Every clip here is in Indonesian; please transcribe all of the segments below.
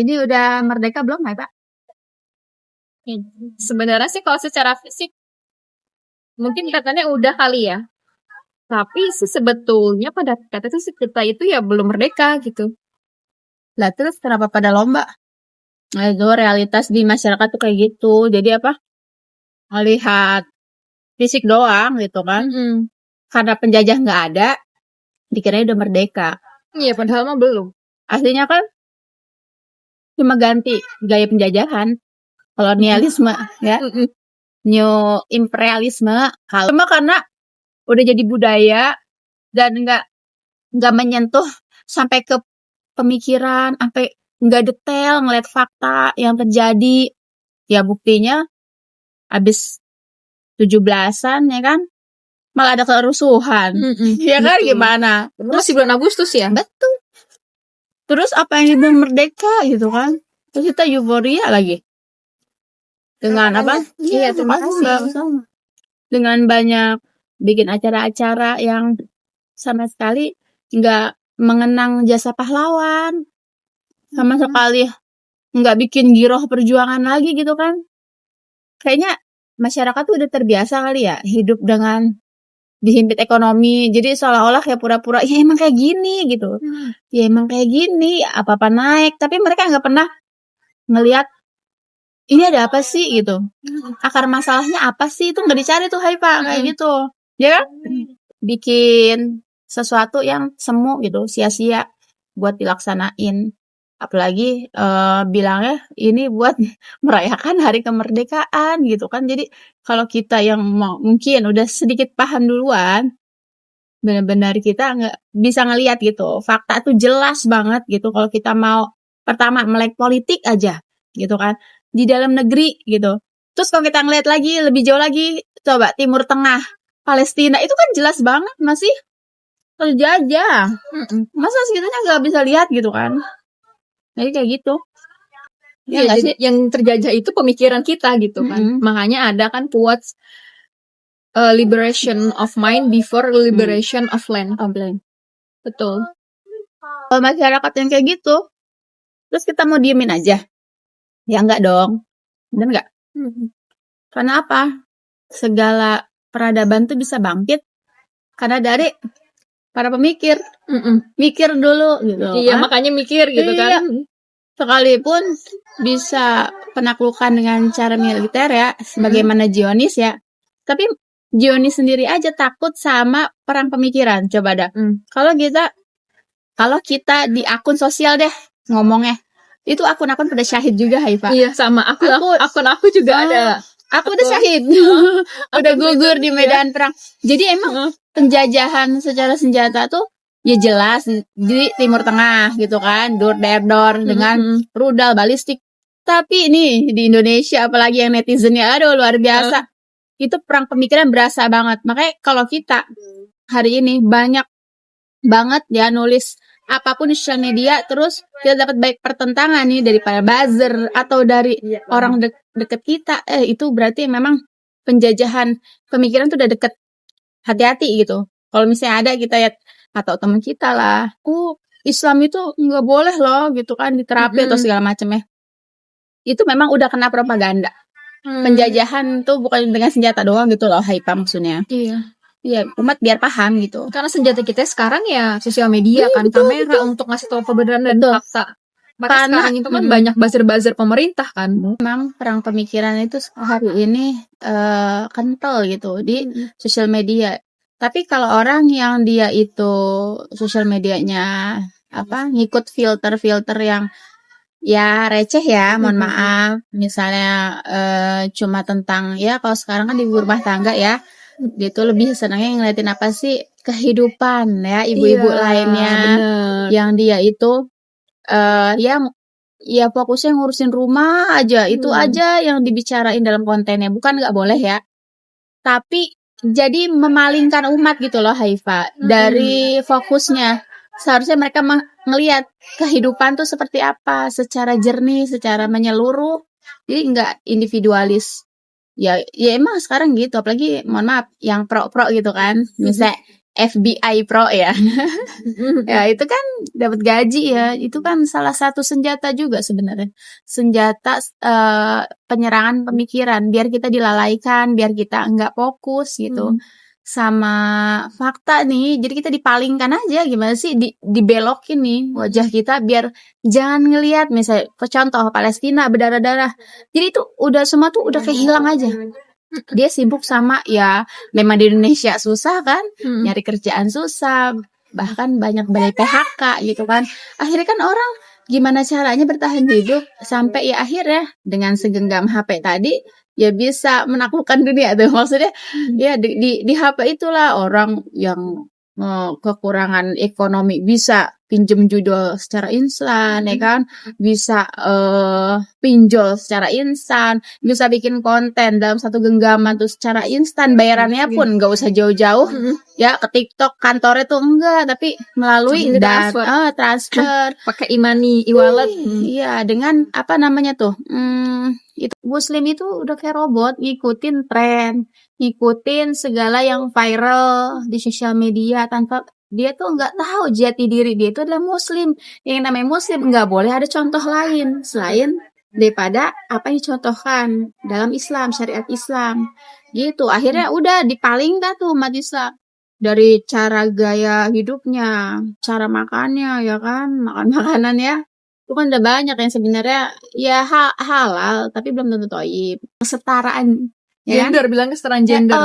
Ini udah merdeka belum, Hai Pak? Sebenarnya sih kalau secara fisik mungkin katanya udah kali ya. Tapi sih sebetulnya pada kata itu kita itu ya belum merdeka gitu. Lah terus kenapa pada lomba? Nah, itu realitas di masyarakat tuh kayak gitu. Jadi apa? Melihat fisik doang gitu kan. Karena penjajah nggak ada, dikiranya udah merdeka. Iya, padahal mah belum. Aslinya kan cuma ganti gaya penjajahan, kolonialisme ya, new imperialisme. Cuma karena udah jadi budaya dan nggak menyentuh sampai ke pemikiran, sampai nggak detail ngeliat fakta yang terjadi. Ya buktinya abis 17-an ya kan, malah ada kerusuhan. Ya kan, gimana? Terus masih bulan Agustus ya? Betul. Terus apa yang dibilang merdeka gitu kan? Terus kita euforia lagi. Dengan apa? Iya, terima kasih. Dengan banyak bikin acara-acara yang sama sekali nggak mengenang jasa pahlawan. Sama sekali nggak bikin giroh perjuangan lagi gitu kan. Kayaknya masyarakat tuh udah terbiasa kali ya hidup dengan dihimpit ekonomi. Jadi seolah-olah kayak pura-pura ya emang kayak gini gitu. Ya emang kayak gini, apa-apa naik. Tapi mereka nggak pernah ngelihat ini ada apa sih gitu. Akar masalahnya apa sih, itu nggak dicari tuh, Hai Pak, kayak gitu. Ya kan? Bikin sesuatu yang semu gitu, sia-sia buat dilaksanain. Apalagi bilangnya ini buat merayakan hari kemerdekaan gitu kan. Jadi kalau kita yang mungkin udah sedikit paham duluan, benar-benar kita nggak bisa ngelihat gitu. Fakta tuh jelas banget gitu. Kalau kita mau pertama melek politik aja gitu kan, di dalam negeri gitu. Terus kalau kita ngelihat lagi lebih jauh lagi, coba Timur Tengah, Palestina itu kan jelas banget masih terjajah. Masa segitunya nggak bisa lihat gitu kan? Jadi kayak gitu. Ya, jadi yang terjajah itu pemikiran kita gitu kan. Makanya ada kan quotes liberation of mind before liberation of land. Betul. Kalau masyarakat yang kayak gitu, terus kita mau diemin aja? Ya enggak dong. Bener enggak? Karena apa? Segala peradaban tuh bisa bangkit karena dari para pemikir. Mikir dulu gitu. Iya, makanya mikir gitu kan. Sekalipun bisa penaklukan dengan cara militer ya, sebagaimana Zionis ya. Tapi Zionis sendiri aja takut sama perang pemikiran. Coba dah. Kalau kita di akun sosial deh ngomongnya, itu akun-akun pada syahid juga, Hai Pak. Iya, sama akun aku juga ada. Aku udah syahid. Udah gugur di medan perang. Jadi emang penjajahan secara senjata tuh ya jelas di Timur Tengah gitu kan, dor-der-dor dengan rudal balistik. Tapi ini di Indonesia apalagi yang netizennya aduh luar biasa. Itu perang pemikiran berasa banget. Makanya kalau kita hari ini banyak banget ya nulis apapun di sosial media, terus kita dapat baik pertentangan nih dari para buzzer atau dari orang deket kita, itu berarti memang penjajahan pemikiran tuh udah deket. Hati-hati gitu. Kalau misalnya ada kita ya atau teman kita lah, Islam itu nggak boleh loh gitu kan diterapi atau segala macamnya. Itu memang udah kena propaganda. Penjajahan tuh bukan dengan senjata doang gitu loh, Hai Pak, maksudnya. Iya, umat biar paham gitu. Karena senjata kita sekarang ya sosial media kan, kamera untuk ngasih tahu kebenaran dan fakta. Maka sekarang itu kan banyak buzzer-buzzer pemerintah kan. Memang perang pemikiran itu hari ini kental gitu di sosial media. Tapi kalau orang yang dia itu sosial medianya ngikut filter-filter yang ya receh ya, mohon maaf. Misalnya cuma tentang ya kalau sekarang kan di rumah tangga ya, dia tuh lebih senangnya ngeliatin apa sih kehidupan ya ibu-ibu lainnya yang dia itu ya fokusnya ngurusin rumah aja, itu aja yang dibicarain dalam kontennya. Bukan nggak boleh ya, tapi jadi memalingkan umat gitu loh, Haifa, dari fokusnya. Seharusnya mereka ngelihat kehidupan tuh seperti apa secara jernih, secara menyeluruh. Jadi nggak individualis. Ya emang sekarang gitu, apalagi mohon maaf yang pro-pro gitu kan. Misalnya FBI Pro ya. Ya, itu kan dapat gaji ya. Itu kan salah satu senjata juga sebenarnya. Senjata penyerangan pemikiran biar kita dilalaikan, biar kita enggak fokus gitu. Sama fakta nih. Jadi kita dipalingkan aja gimana sih dibelokin nih wajah kita biar jangan ngelihat misalnya contoh Palestina berdarah-darah. Jadi itu udah semua tuh udah kayak hilang aja. Dia sibuk sama ya memang di Indonesia susah kan, nyari kerjaan susah, bahkan banyak PHK gitu kan. Akhirnya kan orang gimana caranya bertahan hidup sampai ya akhirnya dengan segenggam HP tadi ya bisa menaklukkan dunia tuh. Maksudnya ya di HP itulah orang yang kekurangan ekonomi bisa pinjem judul secara instan ya kan, bisa pinjol secara instan, bisa bikin konten dalam satu genggaman tuh secara instan, bayarannya pun nggak usah jauh-jauh ya ke TikTok kantornya tuh enggak, tapi melalui transfer pakai e-wallet. Iya, dengan apa namanya tuh itu Muslim itu udah kayak robot ngikutin tren, ngikutin segala yang viral di sosial media tanpa dia tuh nggak tahu jati diri dia itu adalah Muslim. Yang namanya Muslim nggak boleh ada contoh lain selain daripada apa yang dicontohkan dalam Islam, syariat Islam. Gitu. Akhirnya udah dipaling dah tuh umat Islam dari cara gaya hidupnya, cara makannya ya kan, makan makanan ya. Itu kan udah banyak yang sebenarnya ya halal tapi belum tentu thayyib. Kesetaraan ya kan? Gender, bilang kesetaraan gender.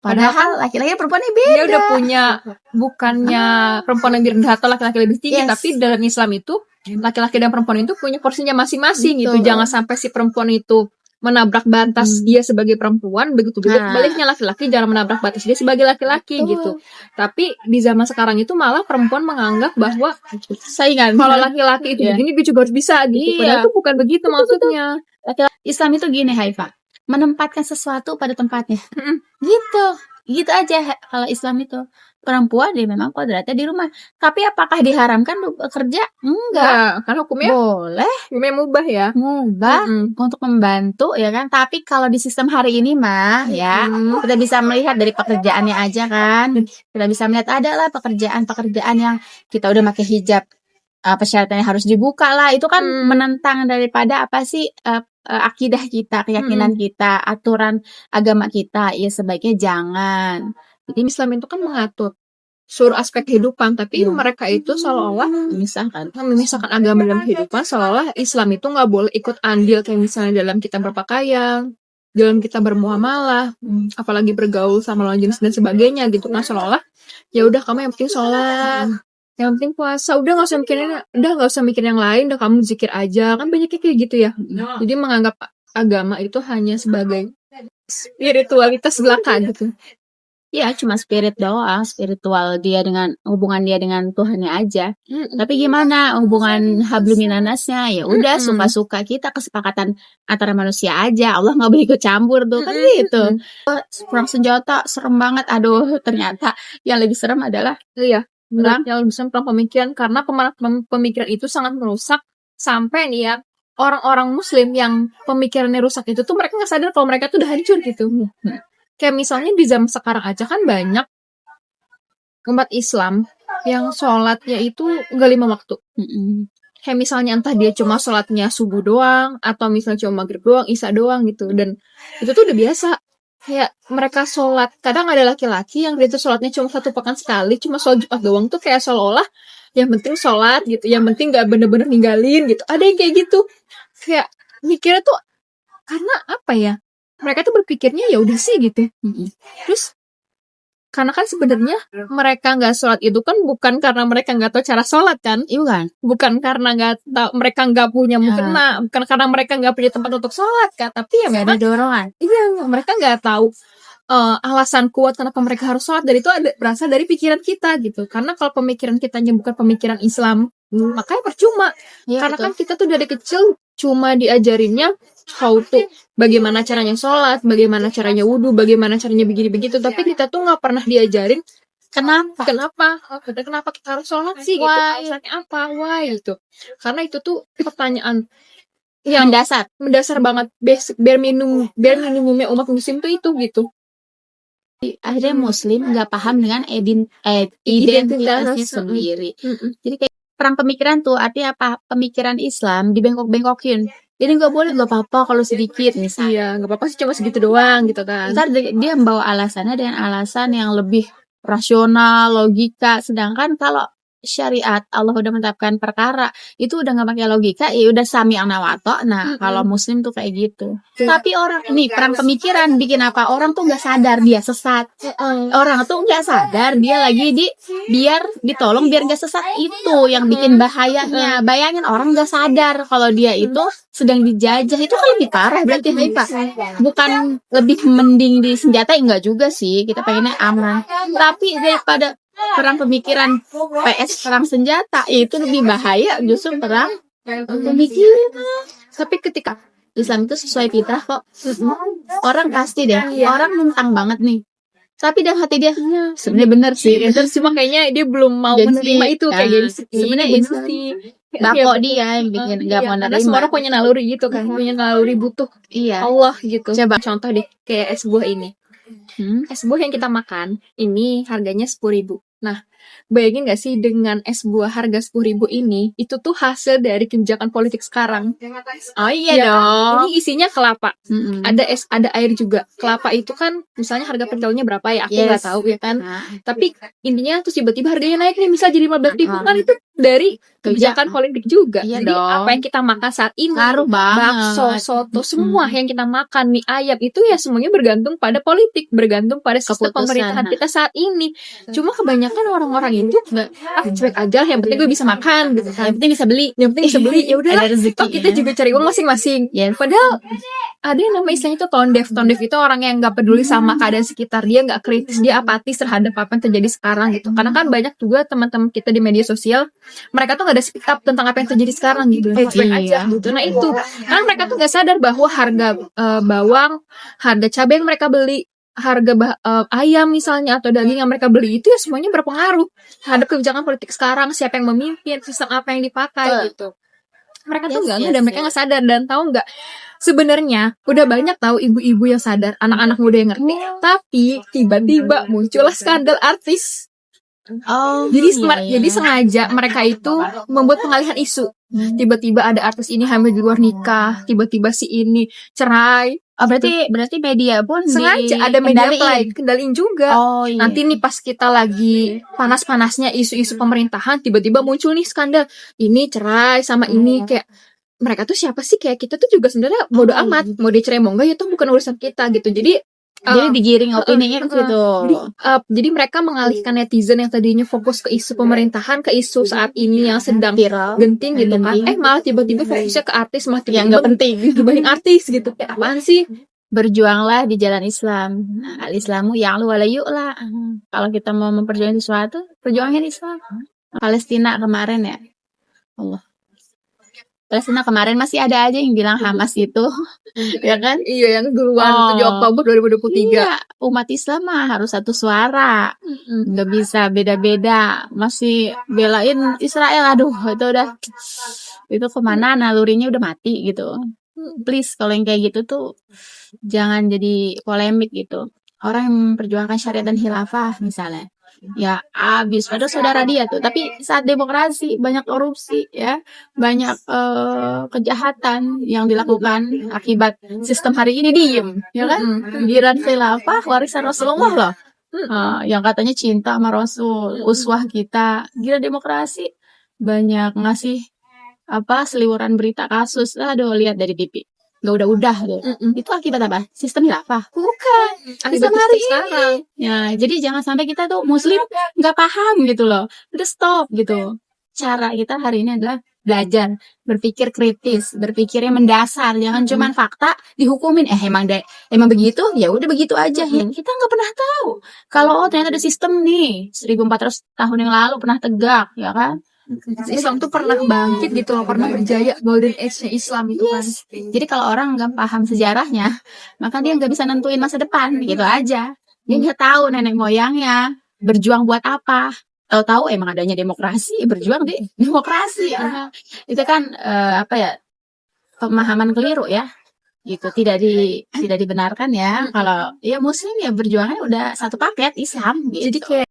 Padahal laki-laki perempuan ini beda. Dia udah punya, bukannya perempuan lebih rendah atau laki-laki lebih tinggi, tapi dalam Islam itu laki-laki dan perempuan itu punya porsinya masing-masing gitu. Jangan sampai si perempuan itu menabrak batas dia sebagai perempuan, begitu juga sebaliknya laki-laki jangan menabrak batas dia sebagai laki-laki gitu. Tapi di zaman sekarang itu malah perempuan menganggap bahwa saingan. Kalau laki-laki itu begini dia juga harus bisa gitu. Padahal itu bukan begitu maksudnya. Islam itu gini Haifa, menempatkan sesuatu pada tempatnya. Gitu aja kalau Islam itu. Perempuan dia memang kodratnya di rumah. Tapi apakah diharamkan bekerja? Enggak. Karena hukumnya boleh. Hukumnya mubah ya. Mubah untuk membantu ya kan. Tapi kalau di sistem hari ini mah ya kita bisa melihat dari pekerjaannya aja kan. Kita bisa melihat adalah pekerjaan-pekerjaan yang kita udah pakai hijab. Persyaratannya harus dibuka lah. Itu kan menentang daripada apa sih akidah kita, keyakinan kita, aturan agama kita. Ya sebaiknya jangan. Jadi Islam itu kan mengatur seluruh aspek kehidupan, tapi mereka itu seolah-olah memisahkan agama dalam kehidupan, seolah-olah Islam itu nggak boleh ikut andil kayak misalnya dalam kita berpakaian, dalam kita bermuamalah, apalagi bergaul sama lawan jenis dan sebagainya gitu kan, seolah-olah ya udah kamu yang penting sholat, yang penting puasa, udah nggak usah mikirin yang lain, udah kamu zikir aja, kan banyaknya kayak gitu ya. Jadi menganggap agama itu hanya sebagai spiritualitas belaka gitu. Ya cuma spirit doang, spiritual dia dengan hubungan dia dengan Tuhannya aja. Tapi gimana hubungan hablum minannasnya? Ya udah suka-suka kita, kesepakatan antara manusia aja. Allah nggak boleh ikut campur tuh kan gitu. Perang senjata serem banget. Aduh, ternyata yang lebih serem adalah yang lebih serem perang pemikiran, karena pemikiran itu sangat merusak sampai nih ya orang-orang Muslim yang pemikirannya rusak itu tuh mereka nggak sadar kalau mereka tuh udah hancur gitu. Kayak misalnya di zaman sekarang aja kan banyak umat Islam yang sholatnya itu nggak 5 waktu. Kayak misalnya entah dia cuma sholatnya subuh doang, atau misalnya cuma maghrib doang, isya doang gitu. Dan itu tuh udah biasa. Kayak mereka sholat, kadang ada laki-laki yang dia tuh sholatnya cuma 1 pekan sekali, cuma sholat Jumat doang tuh kayak seolah-olah yang penting sholat gitu, yang penting nggak bener-bener ninggalin gitu. Ada yang kayak gitu. Kayak mikirnya tuh karena apa ya? Mereka tuh berpikirnya ya udah sih gitu. Terus karena kan sebenarnya mereka nggak sholat itu kan bukan karena mereka nggak tahu cara sholat kan? Iya. Bukan karena nggak tahu, mereka nggak punya mukena, bukan karena mereka nggak punya tempat untuk sholat kan? Tapi ya memang ada dorongan. Iya, mereka nggak tahu alasan kuat kenapa mereka harus sholat, dan itu berasal dari pikiran kita gitu. Karena kalau pemikiran kitanya bukan pemikiran Islam, makanya percuma. Karena kan kita tuh dari kecil cuma diajarinnya how to, bagaimana caranya sholat, bagaimana caranya wudhu, bagaimana caranya begini begitu, tapi kita tuh nggak pernah diajarin kenapa kita harus sholat sih gitu, alasannya apa, why gitu. Karena itu tuh pertanyaan yang mendasar banget, bare minimumnya umat muslim tuh itu gitu. Akhirnya Muslim nggak paham dengan identitasnya sendiri. Jadi kayak perang pemikiran tuh artinya apa? Pemikiran Islam dibengkok-bengkokin. Jadi nggak boleh, nggak apa-apa kalau sedikit misalnya. Iya, nggak apa-apa sih, cuma segitu doang gitu kan. Ntar dia membawa alasannya dengan alasan yang lebih rasional, logika. Sedangkan kalau syariat Allah udah menetapkan perkara itu udah nggak pakai logika, ya udah sami'na wa ata'na. Kalau Muslim tuh kayak gitu. Tapi orang ini perang pemikiran bikin apa? Orang tuh nggak sadar dia sesat. Orang tuh nggak sadar dia lagi biar ditolong biar nggak sesat, itu yang bikin bahayanya. Bayangin orang nggak sadar kalau dia itu sedang dijajah, itu kan lebih parah berarti Pak. Bukan lebih mending disenjatai, enggak juga sih, kita pengennya aman. Tapi daripada perang pemikiran PS perang senjata, itu lebih bahaya justru perang pemikiran. Tapi ketika Islam itu sesuai fitrah kok. Orang pasti deh, orang nentang banget nih. Tapi dalam hati dia sebenarnya benar sih. Cuma kayaknya dia belum mau menerima itu kayak gengsi. Sebenarnya gengsi. Bako dia yang bikin nggak mau Karena nerima. semua orang punya naluri gitu kan, punya naluri butuh Allah gitu. Coba contoh deh kayak es buah ini. Es buah yang kita makan ini harganya 10.000. Nah, bayangin gak sih dengan es buah harga 10.000 ini, itu tuh hasil dari kebijakan politik sekarang. Oh iya dong. Ini isinya kelapa. Ada air juga. Kelapa itu kan misalnya harga per kilogramnya berapa ya? Aku nggak tahu ya kan. Tapi intinya terus tiba-tiba harganya naik nih, misal jadi 15.000 kan, itu dari kebijakan politik juga. Iya Jadi dong. apa yang kita makan saat ini, Ngaruh banget. bakso, soto, semua yang kita makan, mie ayam, itu ya semuanya bergantung pada politik, bergantung pada sistem pemerintahan kita saat ini. Cuma kebanyakan orang-orang itu cuek aja, yang penting gue bisa makan gitu kan. Yang penting bisa beli. Ya udah, Ada rezeki. kita juga cari uang masing-masing. Padahal ada yang namanya istilahnya itu tone deaf. Tone deaf itu orang yang nggak peduli sama keadaan sekitar dia, nggak kritis, dia apatis terhadap apa yang terjadi sekarang gitu. Karena kan banyak juga teman-teman kita di media sosial, mereka tuh nggak ada speak up tentang apa yang terjadi sekarang gitu. Cuek aja gitu. Nah itu, karena mereka tuh nggak sadar bahwa harga bawang, harga cabai yang mereka beli, harga ayam misalnya atau daging yang mereka beli itu ya semuanya berpengaruh terhadap kebijakan politik sekarang, siapa yang memimpin, sistem apa yang dipakai gitu. Mereka tuh nggak dan mereka nggak sadar. Dan tahu nggak, sebenarnya udah banyak tahu ibu-ibu yang sadar, anak-anak muda yang ngerti, tapi tiba-tiba muncullah skandal artis. Jadi sengaja mereka itu membuat pengalihan isu. Tiba-tiba ada artis ini hamil di luar nikah, tiba-tiba si ini cerai. Berarti media pun sengaja ada media kendaliin juga. Nanti nih pas kita lagi panas-panasnya isu-isu pemerintahan, tiba-tiba muncul nih skandal. Ini cerai sama ini, kayak mereka tuh siapa sih? Kayak kita tuh juga sebenarnya bodo amat, mau dia cerai mau enggak ya itu bukan urusan kita gitu. Jadi digiring opininya gitu. Jadi mereka mengalihkan netizen yang tadinya fokus ke isu pemerintahan, ke isu saat ini yang sedang genting gitu kan. Malah tiba-tiba fokusnya ke artis, malah yang nggak penting dibanding artis gitu. Kayak apaan sih? Berjuanglah di jalan Islam. Al-Islamu ya'lu wa la yu'la. Kalau kita mau memperjuangkan sesuatu, perjuangin Islam. Palestina kemarin ya. Allah. Palestina kemarin masih ada aja yang bilang Hamas itu, ya kan? Iya, yang duluan 7 Oktober 2023. Iya, umat Islam mah harus satu suara, nggak bisa beda-beda. Masih belain Israel, aduh itu kemana nalurinya udah mati gitu. Please, kalau yang kayak gitu tuh jangan jadi polemik gitu. Orang yang memperjuangkan syariat dan khilafah misalnya, ya abis pada saudara dia tuh. Tapi saat demokrasi banyak korupsi ya, banyak kejahatan yang dilakukan akibat sistem hari ini diem, ya kan? Giliran khilafah warisan Rasulullah loh, yang katanya cinta sama Rasul, uswah kita. Gila demokrasi banyak ngasih seliweran berita kasus. Aduh, lihat dari TV. Gak udah tuh. Itu akibat apa? Sistem khilafah? Bukan. Sistem hari ini. Ya, jadi jangan sampai kita tuh Muslim nggak paham gitu loh. Udah stop gitu. Cara kita hari ini adalah belajar, berpikir kritis, berpikirnya mendasar. Jangan cuman fakta dihukumin. Emang begitu? Ya udah begitu aja. Ya, kita nggak pernah tahu. Kalau ternyata ada sistem nih 1400 tahun yang lalu pernah tegak, ya kan? Islam tuh pernah bangkit gitu loh, pernah berjaya, golden age-nya Islam itu kan. Jadi kalau orang nggak paham sejarahnya, maka dia nggak bisa nentuin masa depan, gitu aja. Dia nggak tahu nenek moyangnya berjuang buat apa. Tahu-tahu emang adanya demokrasi, berjuang deh demokrasi. Itu kan pemahaman keliru ya. gitu. Tidak dibenarkan ya kalau ya muslim ya berjuangnya udah satu paket Islam gitu. Jadi kayak